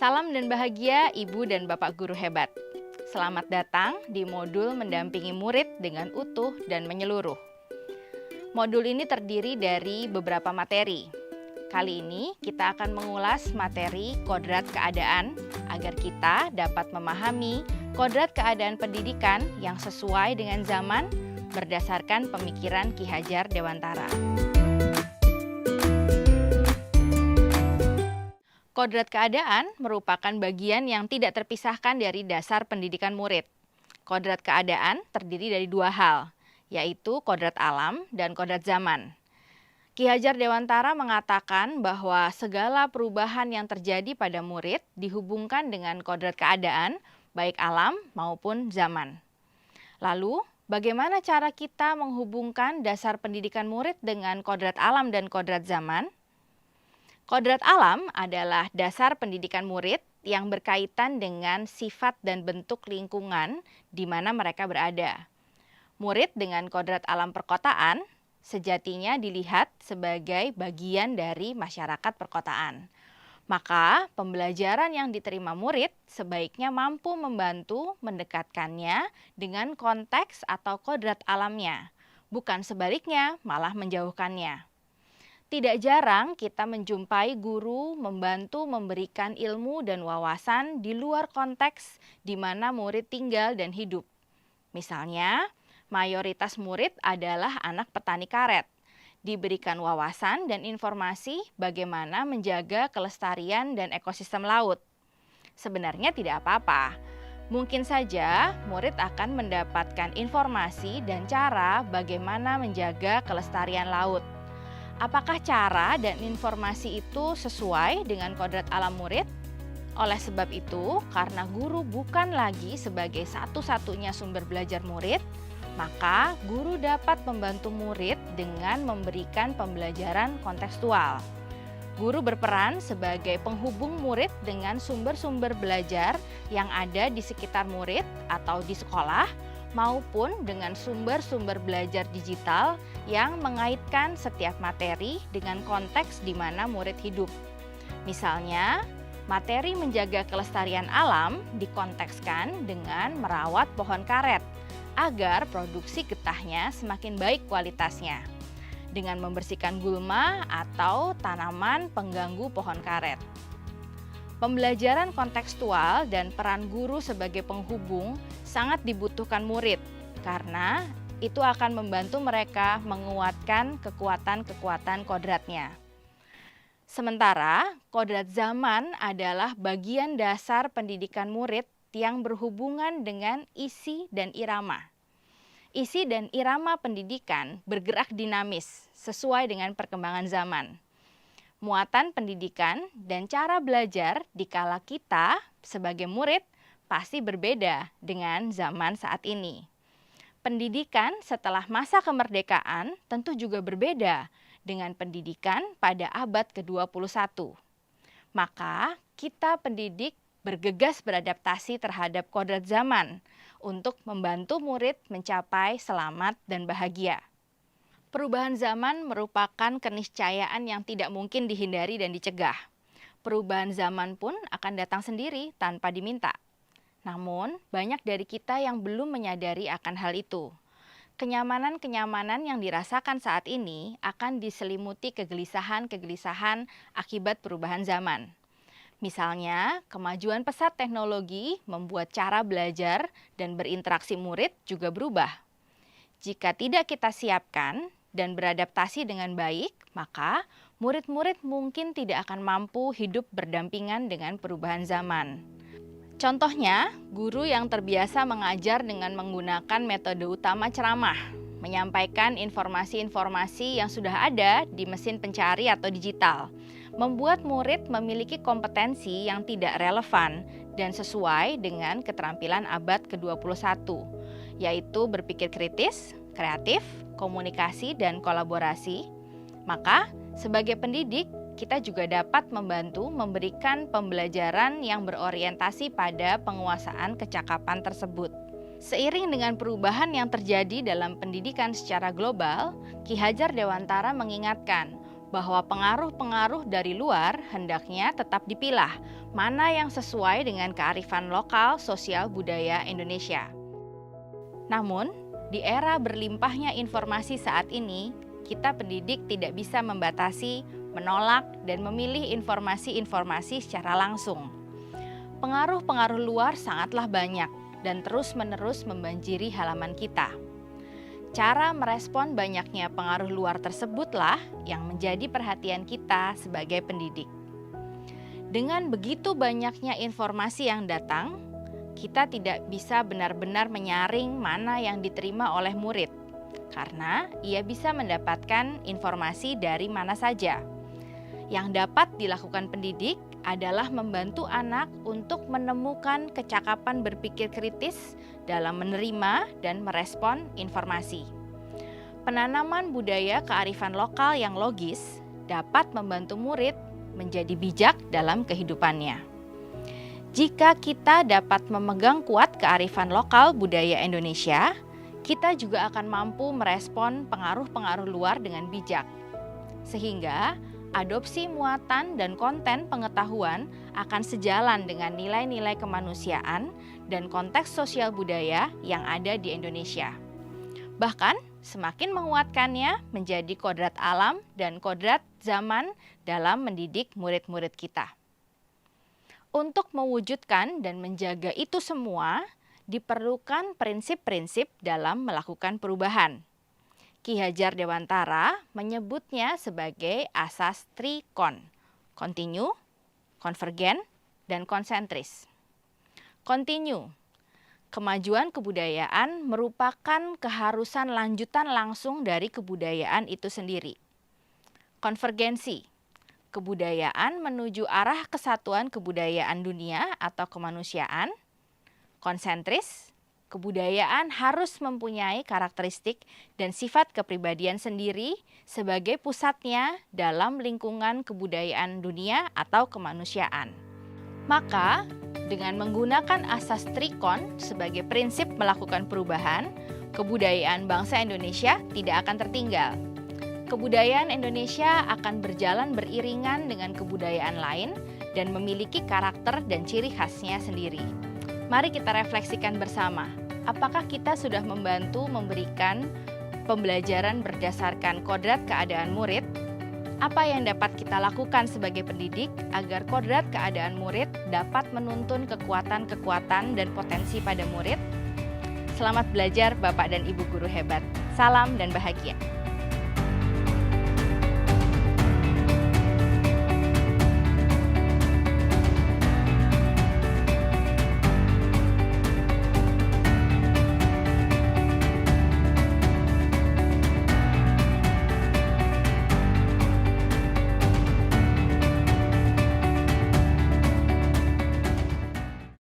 Salam dan bahagia Ibu dan Bapak Guru hebat. Selamat datang di modul mendampingi murid dengan utuh dan menyeluruh. Modul ini terdiri dari beberapa materi. Kali ini kita akan mengulas materi kodrat keadaan agar kita dapat memahami kodrat keadaan pendidikan yang sesuai dengan zaman berdasarkan pemikiran Ki Hajar Dewantara. Kodrat keadaan merupakan bagian yang tidak terpisahkan dari dasar pendidikan murid. Kodrat keadaan terdiri dari dua hal, yaitu kodrat alam dan kodrat zaman. Ki Hajar Dewantara mengatakan bahwa segala perubahan yang terjadi pada murid dihubungkan dengan kodrat keadaan, baik alam maupun zaman. Lalu, bagaimana cara kita menghubungkan dasar pendidikan murid dengan kodrat alam dan kodrat zaman? Kodrat alam adalah dasar pendidikan murid yang berkaitan dengan sifat dan bentuk lingkungan di mana mereka berada. Murid dengan kodrat alam perkotaan sejatinya dilihat sebagai bagian dari masyarakat perkotaan. Maka pembelajaran yang diterima murid sebaiknya mampu membantu mendekatkannya dengan konteks atau kodrat alamnya, bukan sebaliknya malah menjauhkannya. Tidak jarang kita menjumpai guru membantu memberikan ilmu dan wawasan di luar konteks di mana murid tinggal dan hidup. Misalnya, mayoritas murid adalah anak petani karet. Diberikan wawasan dan informasi bagaimana menjaga kelestarian dan ekosistem laut. Sebenarnya tidak apa-apa. Mungkin saja murid akan mendapatkan informasi dan cara bagaimana menjaga kelestarian laut. Apakah cara dan informasi itu sesuai dengan kodrat alam murid? Oleh sebab itu, karena guru bukan lagi sebagai satu-satunya sumber belajar murid, maka guru dapat membantu murid dengan memberikan pembelajaran kontekstual. Guru berperan sebagai penghubung murid dengan sumber-sumber belajar yang ada di sekitar murid atau di sekolah, maupun dengan sumber-sumber belajar digital yang mengaitkan setiap materi dengan konteks di mana murid hidup. Misalnya, materi menjaga kelestarian alam dikontekskan dengan merawat pohon karet agar produksi getahnya semakin baik kualitasnya, dengan membersihkan gulma atau tanaman pengganggu pohon karet. Pembelajaran kontekstual dan peran guru sebagai penghubung sangat dibutuhkan murid karena itu akan membantu mereka menguatkan kekuatan-kekuatan kodratnya. Sementara kodrat zaman adalah bagian dasar pendidikan murid yang berhubungan dengan isi dan irama. Isi dan irama pendidikan bergerak dinamis sesuai dengan perkembangan zaman. Muatan pendidikan dan cara belajar dikala kita sebagai murid pasti berbeda dengan zaman saat ini. Pendidikan setelah masa kemerdekaan tentu juga berbeda dengan pendidikan pada abad ke-21. Maka kita pendidik bergegas beradaptasi terhadap kodrat zaman untuk membantu murid mencapai selamat dan bahagia. Perubahan zaman merupakan keniscayaan yang tidak mungkin dihindari dan dicegah. Perubahan zaman pun akan datang sendiri tanpa diminta. Namun, banyak dari kita yang belum menyadari akan hal itu. Kenyamanan-kenyamanan yang dirasakan saat ini akan diselimuti kegelisahan-kegelisahan akibat perubahan zaman. Misalnya, kemajuan pesat teknologi membuat cara belajar dan berinteraksi murid juga berubah. Jika tidak kita siapkan dan beradaptasi dengan baik, maka murid-murid mungkin tidak akan mampu hidup berdampingan dengan perubahan zaman. Contohnya, guru yang terbiasa mengajar dengan menggunakan metode utama ceramah, menyampaikan informasi-informasi yang sudah ada di mesin pencari atau digital, membuat murid memiliki kompetensi yang tidak relevan dan sesuai dengan keterampilan abad ke-21, yaitu berpikir kritis, kreatif, komunikasi, dan kolaborasi. Maka, sebagai pendidik, kita juga dapat membantu memberikan pembelajaran yang berorientasi pada penguasaan kecakapan tersebut. Seiring dengan perubahan yang terjadi dalam pendidikan secara global, Ki Hajar Dewantara mengingatkan bahwa pengaruh-pengaruh dari luar hendaknya tetap dipilah, mana yang sesuai dengan kearifan lokal sosial budaya Indonesia. Namun, di era berlimpahnya informasi saat ini, kita pendidik tidak bisa membatasi, menolak, dan memilih informasi-informasi secara langsung. Pengaruh-pengaruh luar sangatlah banyak dan terus-menerus membanjiri halaman kita. Cara merespon banyaknya pengaruh luar tersebutlah yang menjadi perhatian kita sebagai pendidik. Dengan begitu banyaknya informasi yang datang, kita tidak bisa benar-benar menyaring mana yang diterima oleh murid, karena ia bisa mendapatkan informasi dari mana saja. Yang dapat dilakukan pendidik adalah membantu anak untuk menemukan kecakapan berpikir kritis dalam menerima dan merespon informasi. Penanaman budaya kearifan lokal yang logis dapat membantu murid menjadi bijak dalam kehidupannya. Jika kita dapat memegang kuat kearifan lokal budaya Indonesia, kita juga akan mampu merespon pengaruh-pengaruh luar dengan bijak. Sehingga adopsi muatan dan konten pengetahuan akan sejalan dengan nilai-nilai kemanusiaan dan konteks sosial budaya yang ada di Indonesia. Bahkan semakin menguatkannya menjadi kodrat alam dan kodrat zaman dalam mendidik murid-murid kita. Untuk mewujudkan dan menjaga itu semua, diperlukan prinsip-prinsip dalam melakukan perubahan. Ki Hajar Dewantara menyebutnya sebagai asas trikon, kontinu, konvergen, dan konsentris. Kontinu, kemajuan kebudayaan merupakan keharusan lanjutan langsung dari kebudayaan itu sendiri. Konvergensi, kebudayaan menuju arah kesatuan kebudayaan dunia atau kemanusiaan. Konsentris, kebudayaan harus mempunyai karakteristik dan sifat kepribadian sendiri sebagai pusatnya dalam lingkungan kebudayaan dunia atau kemanusiaan. Maka, dengan menggunakan asas trikon sebagai prinsip melakukan perubahan, kebudayaan bangsa Indonesia tidak akan tertinggal. Kebudayaan Indonesia akan berjalan beriringan dengan kebudayaan lain dan memiliki karakter dan ciri khasnya sendiri. Mari kita refleksikan bersama. Apakah kita sudah membantu memberikan pembelajaran berdasarkan kodrat keadaan murid? Apa yang dapat kita lakukan sebagai pendidik agar kodrat keadaan murid dapat menuntun kekuatan-kekuatan dan potensi pada murid? Selamat belajar Bapak dan Ibu guru hebat. Salam dan bahagia.